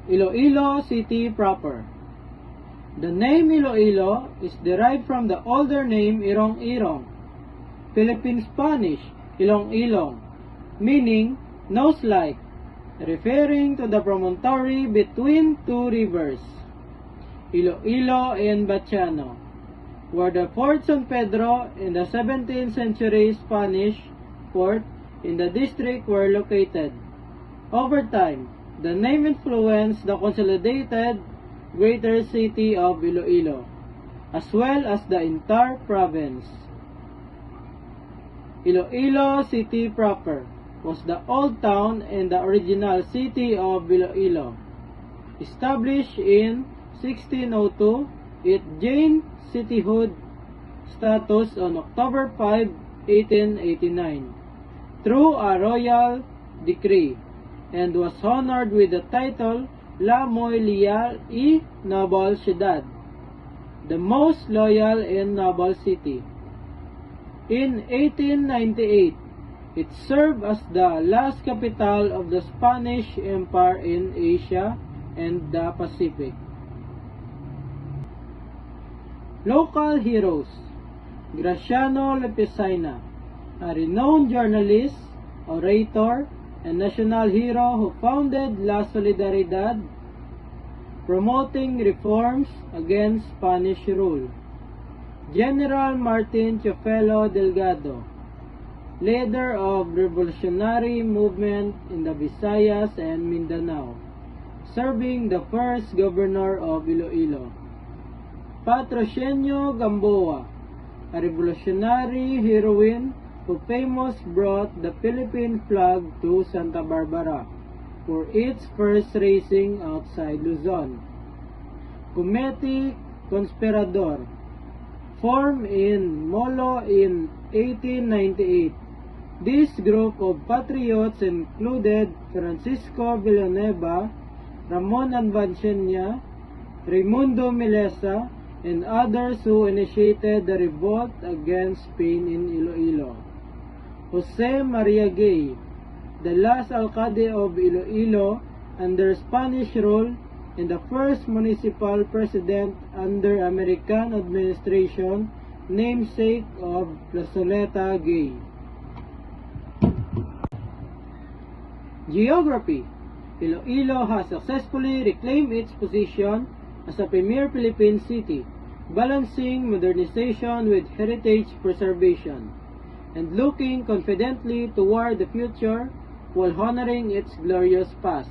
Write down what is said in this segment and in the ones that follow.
Iloilo City proper. The name Iloilo is derived from the older name Irong-Irong, Philippine Spanish Ilong-Ilong, meaning nose-like, referring to the promontory between two rivers, Iloilo and Batiano, where the Fort San Pedro in the 17th century Spanish fort in the district were located. Over time, the name influenced the consolidated greater city of Iloilo, as well as the entire province. Iloilo City proper was the old town and the original city of Iloilo. Established in 1602, it gained cityhood status on October 5, 1889, through a royal decree, and was honored with the title La Muy Leal y Noble Ciudad, the most loyal and noble city. In 1898, it served as the last capital of the Spanish Empire in Asia and the Pacific. Local heroes. Graciano Lepesina, a renowned journalist, orator, and national hero who founded La Solidaridad, promoting reforms against Spanish rule. General Martin Chofelo Delgado, leader of revolutionary movement in the Visayas and Mindanao, serving the first governor of Iloilo. Patrocinio Gamboa, a revolutionary heroine who famously brought the Philippine flag to Santa Barbara for its first raising outside Luzon. Comete Conspirador, formed in Molo in 1898. This group of patriots included Francisco Villanueva, Ramon Albancena, Raimundo Milesa, and others who initiated the revolt against Spain in Iloilo. Jose Maria Gay, the last alcalde of Iloilo under Spanish rule and the first municipal president under American administration, namesake of Plazoleta Gay. Geography. Iloilo has successfully reclaimed its position as a premier Philippine city, balancing modernization with heritage preservation, and looking confidently toward the future while honoring its glorious past.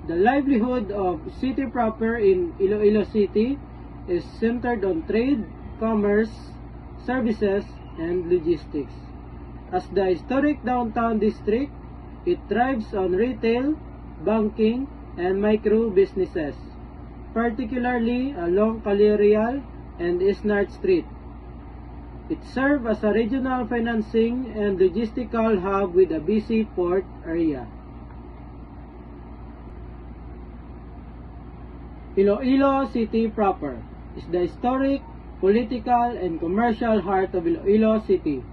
The livelihood of city proper in Iloilo City is centered on trade, commerce, services, and logistics. As the historic downtown district, it thrives on retail, banking, and micro businesses, particularly along Calerial and Isnart Street. It serves as a regional financing and logistical hub with a busy port area. Iloilo City proper is the historic, political, and commercial heart of Iloilo City,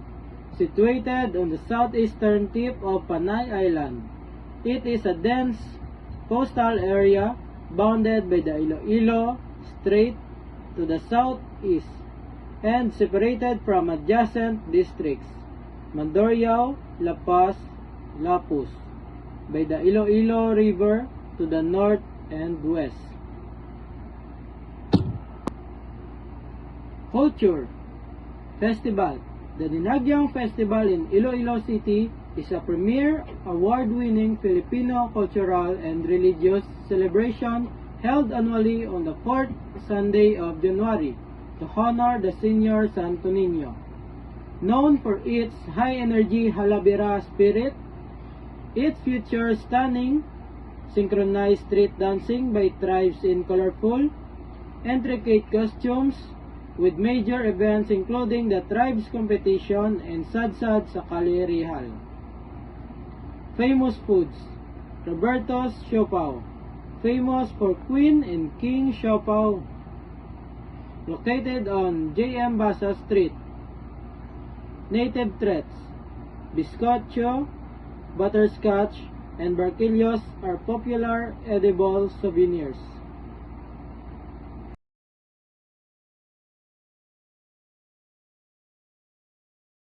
situated on the southeastern tip of Panay Island. It is a dense coastal area bounded by the Iloilo Strait to the southeast and separated from adjacent districts, Mandurriao, La Paz, Lapus, by the Iloilo River to the north and west. Culture. Festival. The Dinagyang Festival in Iloilo City is a premier, award-winning Filipino cultural and religious celebration held annually on the 4th Sunday of January to honor the Senior Santo Niño. Known for its high-energy halabira spirit, it features stunning, synchronized street dancing by tribes in colorful, intricate costumes, with major events including the Tribes Competition and Sadsad sa Calerial. Famous foods. Roberto's Siopaw, famous for Queen and King Siopaw, located on J.M. Basa Street. Native treats. Bizcocho, butterscotch, and barquillos are popular edible souvenirs.